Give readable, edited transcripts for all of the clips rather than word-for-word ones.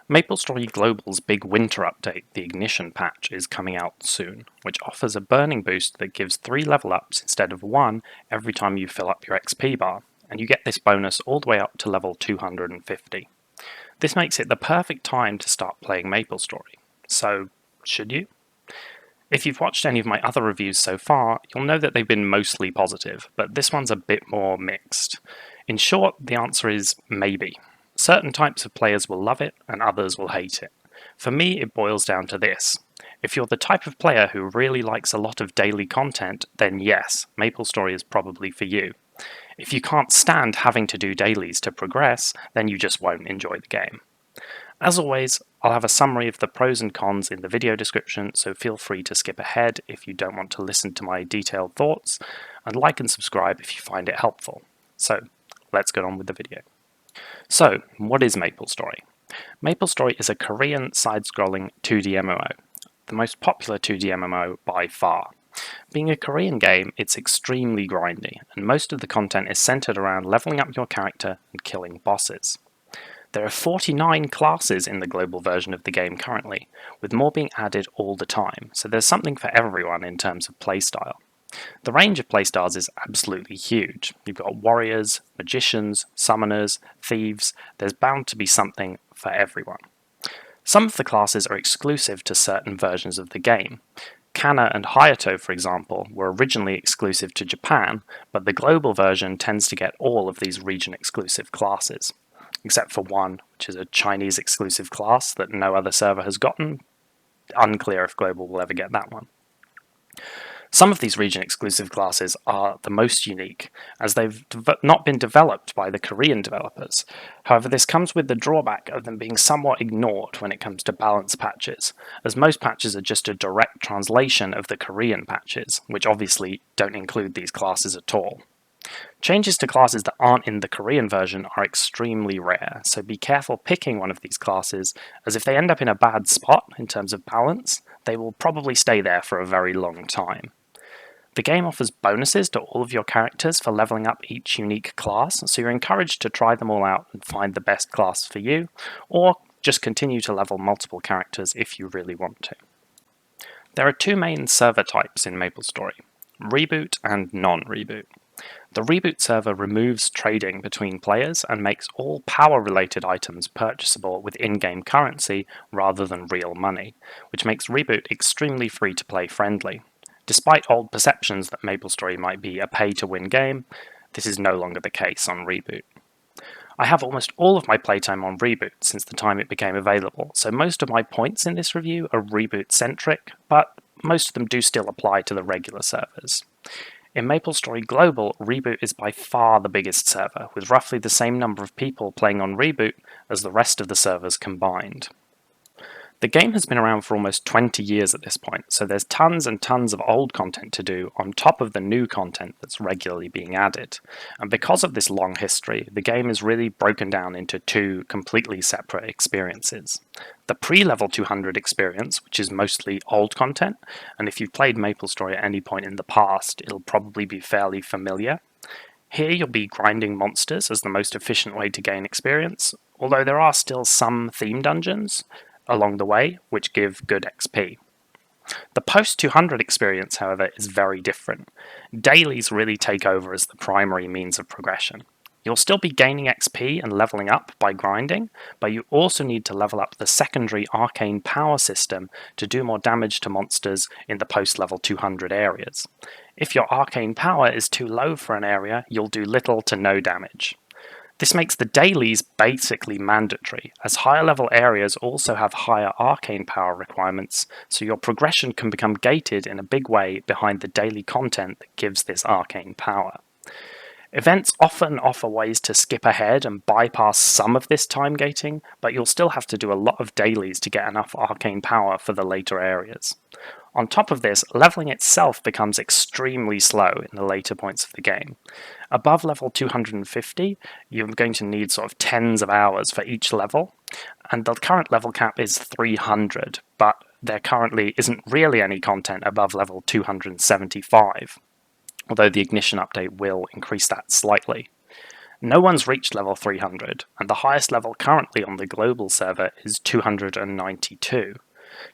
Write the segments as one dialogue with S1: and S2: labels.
S1: MapleStory Global's big winter update, the Ignition patch, is coming out soon, which offers a burning boost that gives 3 level ups instead of 1 every time you fill up your XP bar, and you get this bonus all the way up to level 250. This makes it the perfect time to start playing MapleStory. So, should you? If you've watched any of my other reviews so far, you'll know that they've been mostly positive, but this one's a bit more mixed. In short, the answer is maybe. Certain types of players will love it, and others will hate it. For me, it boils down to this. If you're the type of player who really likes a lot of daily content, then yes, MapleStory is probably for you. If you can't stand having to do dailies to progress, then you just won't enjoy the game. As always, I'll have a summary of the pros and cons in the video description, so feel free to skip ahead if you don't want to listen to my detailed thoughts, and like and subscribe if you find it helpful. So, let's get on with the video. So, what is MapleStory? MapleStory is a Korean side-scrolling 2D MMO, the most popular 2D MMO by far. Being a Korean game, it's extremely grindy, and most of the content is centered around leveling up your character and killing bosses. There are 49 classes in the global version of the game currently, with more being added all the time, so there's something for everyone in terms of playstyle. The range of playstyles is absolutely huge. You've got warriors, magicians, summoners, thieves. There's bound to be something for everyone. Some of the classes are exclusive to certain versions of the game. Kana and Hayato, for example, were originally exclusive to Japan, but the global version tends to get all of these region-exclusive classes, except for one, which is a Chinese-exclusive class that no other server has gotten. Unclear if global will ever get that one. Some of these region-exclusive classes are the most unique, as they've not been developed by the Korean developers. However, this comes with the drawback of them being somewhat ignored when it comes to balance patches, as most patches are just a direct translation of the Korean patches, which obviously don't include these classes at all. Changes to classes that aren't in the Korean version are extremely rare, so be careful picking one of these classes, as if they end up in a bad spot in terms of balance, they will probably stay there for a very long time. The game offers bonuses to all of your characters for leveling up each unique class, so you're encouraged to try them all out and find the best class for you, or just continue to level multiple characters if you really want to. There are 2 main server types in MapleStory, reboot and non-reboot. The reboot server removes trading between players and makes all power-related items purchasable with in-game currency rather than real money, which makes reboot extremely free-to-play friendly. Despite old perceptions that MapleStory might be a pay-to-win game, this is no longer the case on Reboot. I have almost all of my playtime on Reboot since the time it became available, so most of my points in this review are Reboot-centric, but most of them do still apply to the regular servers. In MapleStory Global, Reboot is by far the biggest server, with roughly the same number of people playing on Reboot as the rest of the servers combined. The game has been around for almost 20 years at this point, so there's tons and tons of old content to do on top of the new content that's regularly being added. And because of this long history, the game is really broken down into 2 completely separate experiences. The pre-level 200 experience, which is mostly old content, and if you've played MapleStory at any point in the past, it'll probably be fairly familiar. Here you'll be grinding monsters as the most efficient way to gain experience, although there are still some theme dungeons along the way, which give good XP. The post-200 experience, however, is very different. Dailies really take over as the primary means of progression. You'll still be gaining XP and leveling up by grinding, but you also need to level up the secondary arcane power system to do more damage to monsters in the post-level 200 areas. If your arcane power is too low for an area, you'll do little to no damage. This makes the dailies basically mandatory, as higher level areas also have higher arcane power requirements, so your progression can become gated in a big way behind the daily content that gives this arcane power. Events often offer ways to skip ahead and bypass some of this time gating, but you'll still have to do a lot of dailies to get enough arcane power for the later areas. On top of this, leveling itself becomes extremely slow in the later points of the game. Above level 250, you're going to need sort of tens of hours for each level, and the current level cap is 300, but there currently isn't really any content above level 275, although the Ignition update will increase that slightly. No one's reached level 300, and the highest level currently on the global server is 292.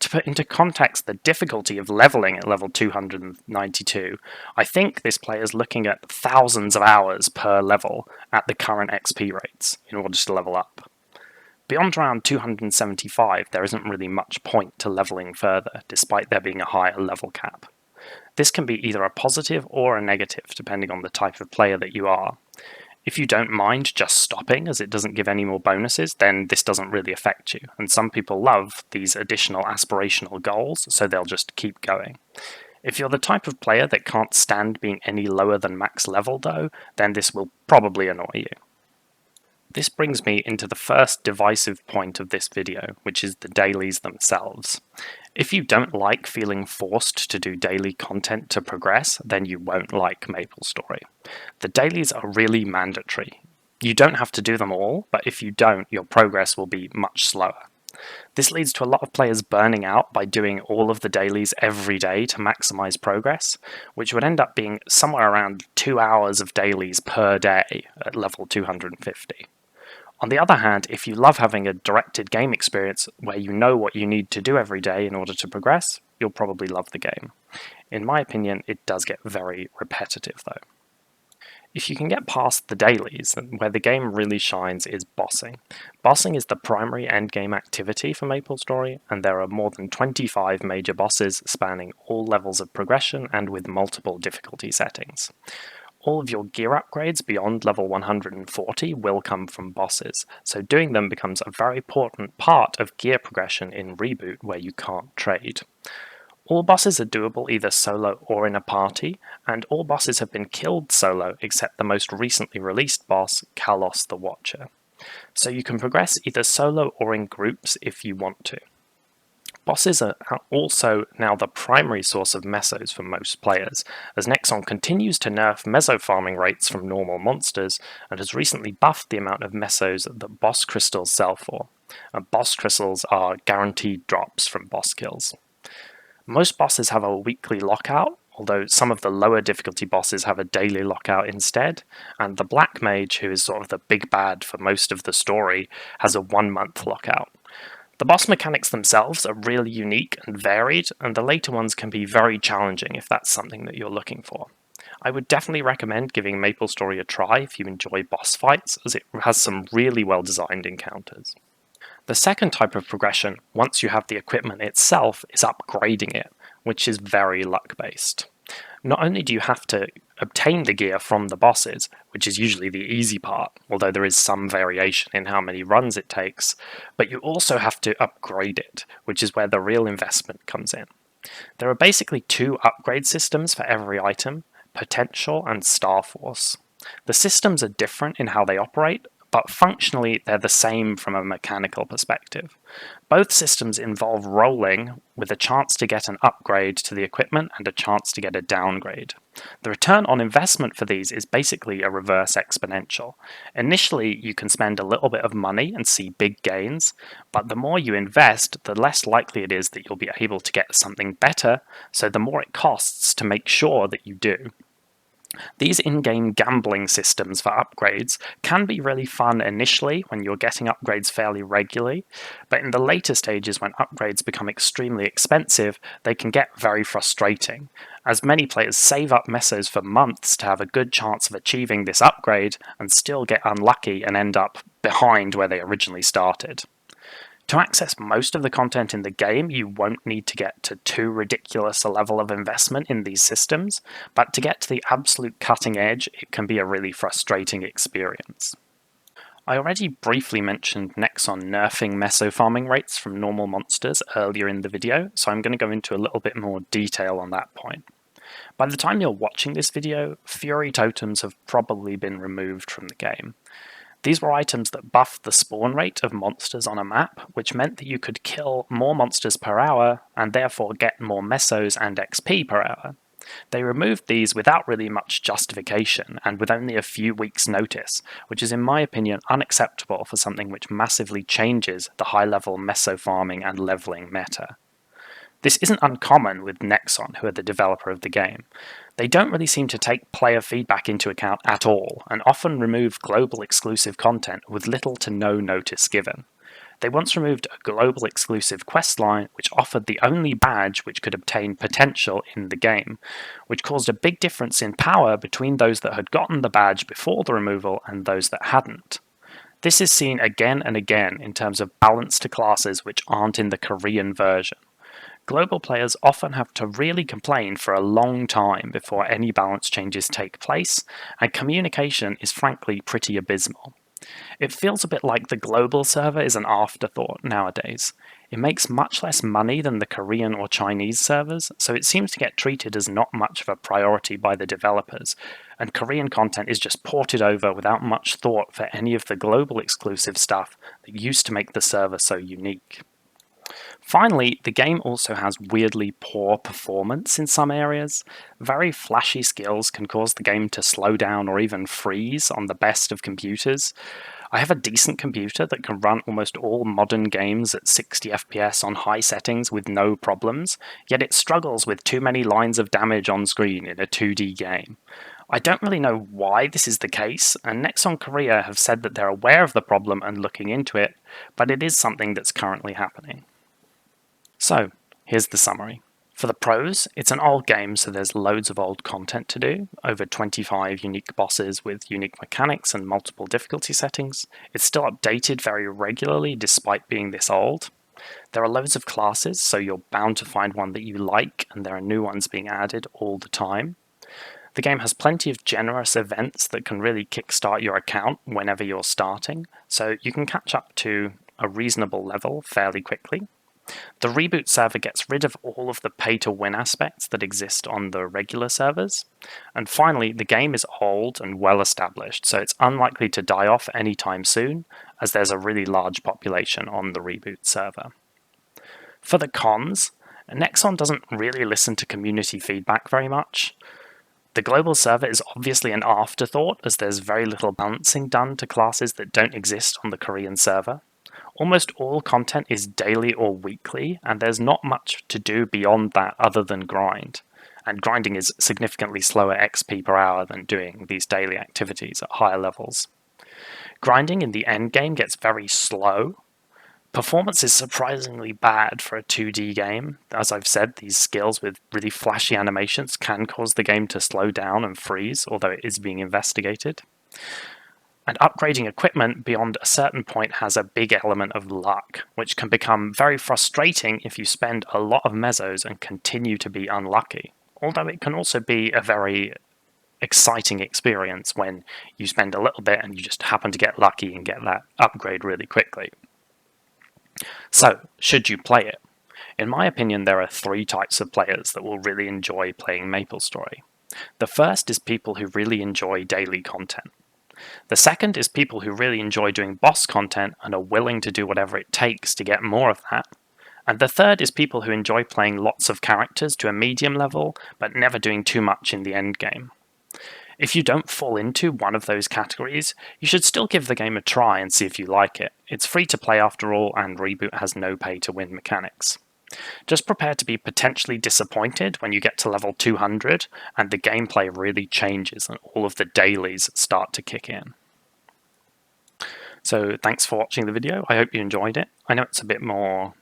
S1: To put into context the difficulty of leveling at level 292, I think this player is looking at thousands of hours per level at the current XP rates in order to level up. Beyond around 275, there isn't really much point to leveling further, despite there being a higher level cap. This can be either a positive or a negative, depending on the type of player that you are. If you don't mind just stopping as it doesn't give any more bonuses, then this doesn't really affect you, and some people love these additional aspirational goals, so they'll just keep going. If you're the type of player that can't stand being any lower than max level though, then this will probably annoy you. This brings me into the first divisive point of this video, which is the dailies themselves. If you don't like feeling forced to do daily content to progress, then you won't like MapleStory. The dailies are really mandatory. You don't have to do them all, but if you don't, your progress will be much slower. This leads to a lot of players burning out by doing all of the dailies every day to maximize progress, which would end up being somewhere around 2 hours of dailies per day at level 250. On the other hand, if you love having a directed game experience where you know what you need to do every day in order to progress, you'll probably love the game. In my opinion, it does get very repetitive though. If you can get past the dailies, where the game really shines is bossing. Bossing is the primary endgame activity for MapleStory, and there are more than 25 major bosses spanning all levels of progression and with multiple difficulty settings. All of your gear upgrades beyond level 140 will come from bosses, so doing them becomes a very important part of gear progression in Reboot where you can't trade. All bosses are doable either solo or in a party, and all bosses have been killed solo except the most recently released boss, Kalos the Watcher. So you can progress either solo or in groups if you want to. Bosses are also now the primary source of Mesos for most players, as Nexon continues to nerf Meso farming rates from normal monsters, and has recently buffed the amount of Mesos that boss crystals sell for. Boss crystals are guaranteed drops from boss kills. Most bosses have a weekly lockout, although some of the lower difficulty bosses have a daily lockout instead, and the Black Mage, who is sort of the big bad for most of the story, has a 1-month lockout. The boss mechanics themselves are really unique and varied, and the later ones can be very challenging if that's something that you're looking for. I would definitely recommend giving MapleStory a try if you enjoy boss fights, as it has some really well designed encounters. The second type of progression, once you have the equipment itself, is upgrading it, which is very luck based. Not only do you have to obtain the gear from the bosses, which is usually the easy part, although there is some variation in how many runs it takes, but you also have to upgrade it, which is where the real investment comes in. There are basically 2 upgrade systems for every item, Potential and Star Force. The systems are different in how they operate, but functionally they're the same from a mechanical perspective. Both systems involve rolling with a chance to get an upgrade to the equipment and a chance to get a downgrade. The return on investment for these is basically a reverse exponential. Initially, you can spend a little bit of money and see big gains, but the more you invest, the less likely it is that you'll be able to get something better, so the more it costs to make sure that you do. These in-game gambling systems for upgrades can be really fun initially when you're getting upgrades fairly regularly, but in the later stages when upgrades become extremely expensive, they can get very frustrating, as many players save up Mesos for months to have a good chance of achieving this upgrade and still get unlucky and end up behind where they originally started. To access most of the content in the game, you won't need to get to too ridiculous a level of investment in these systems, but to get to the absolute cutting edge, it can be a really frustrating experience. I already briefly mentioned Nexon nerfing Meso farming rates from normal monsters earlier in the video, so I'm going to go into a little bit more detail on that point. By the time you're watching this video, Fury Totems have probably been removed from the game. These were items that buffed the spawn rate of monsters on a map, which meant that you could kill more monsters per hour, and therefore get more Mesos and XP per hour. They removed these without really much justification, and with only a few weeks' notice, which is in my opinion unacceptable for something which massively changes the high-level Meso farming and leveling meta. This isn't uncommon with Nexon, who are the developer of the game. They don't really seem to take player feedback into account at all, and often remove global exclusive content with little to no notice given. They once removed a global exclusive questline which offered the only badge which could obtain potential in the game, which caused a big difference in power between those that had gotten the badge before the removal and those that hadn't. This is seen again and again in terms of balance to classes which aren't in the Korean version. Global players often have to really complain for a long time before any balance changes take place, and communication is frankly pretty abysmal. It feels a bit like the global server is an afterthought nowadays. It makes much less money than the Korean or Chinese servers, so it seems to get treated as not much of a priority by the developers, and Korean content is just ported over without much thought for any of the global exclusive stuff that used to make the server so unique. Finally, the game also has weirdly poor performance in some areas. Very flashy skills can cause the game to slow down or even freeze on the best of computers. I have a decent computer that can run almost all modern games at 60 FPS on high settings with no problems, yet it struggles with too many lines of damage on screen in a 2D game. I don't really know why this is the case, and Nexon Korea have said that they're aware of the problem and looking into it, but it is something that's currently happening. So, here's the summary. For the pros, it's an old game, so there's loads of old content to do, over 25 unique bosses with unique mechanics and multiple difficulty settings. It's still updated very regularly despite being this old. There are loads of classes, so you're bound to find one that you like, and there are new ones being added all the time. The game has plenty of generous events that can really kickstart your account whenever you're starting, so you can catch up to a reasonable level fairly quickly. The reboot server gets rid of all of the pay-to-win aspects that exist on the regular servers. And finally, the game is old and well established, so it's unlikely to die off anytime soon, as there's a really large population on the reboot server. For the cons, Nexon doesn't really listen to community feedback very much. The global server is obviously an afterthought, as there's very little balancing done to classes that don't exist on the Korean server. Almost all content is daily or weekly, and there's not much to do beyond that other than grind. And grinding is significantly slower XP per hour than doing these daily activities at higher levels. Grinding in the endgame gets very slow. Performance is surprisingly bad for a 2D game. As I've said, these skills with really flashy animations can cause the game to slow down and freeze, although it is being investigated. And upgrading equipment beyond a certain point has a big element of luck, which can become very frustrating if you spend a lot of mesos and continue to be unlucky. Although it can also be a very exciting experience when you spend a little bit and you just happen to get lucky and get that upgrade really quickly. So, should you play it? In my opinion, there are 3 types of players that will really enjoy playing MapleStory. The first is people who really enjoy daily content. The second is people who really enjoy doing boss content and are willing to do whatever it takes to get more of that. And the third is people who enjoy playing lots of characters to a medium level, but never doing too much in the endgame. If you don't fall into one of those categories, you should still give the game a try and see if you like it. It's free to play after all, and Reboot has no pay-to-win mechanics. Just prepare to be potentially disappointed when you get to level 200 and the gameplay really changes and all of the dailies start to kick in. So thanks for watching the video. I hope you enjoyed it. I know it's a bit more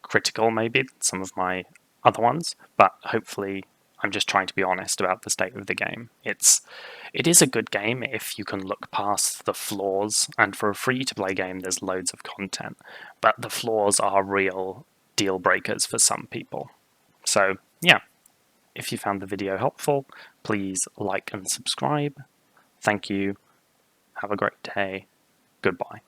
S1: critical maybe than some of my other ones, but hopefully I'm just trying to be honest about the state of the game. It is a good game if you can look past the flaws, and for a free-to-play game there's loads of content, but the flaws are real deal breakers for some people. So yeah, if you found the video helpful, please like and subscribe. Thank you. Have a great day. Goodbye.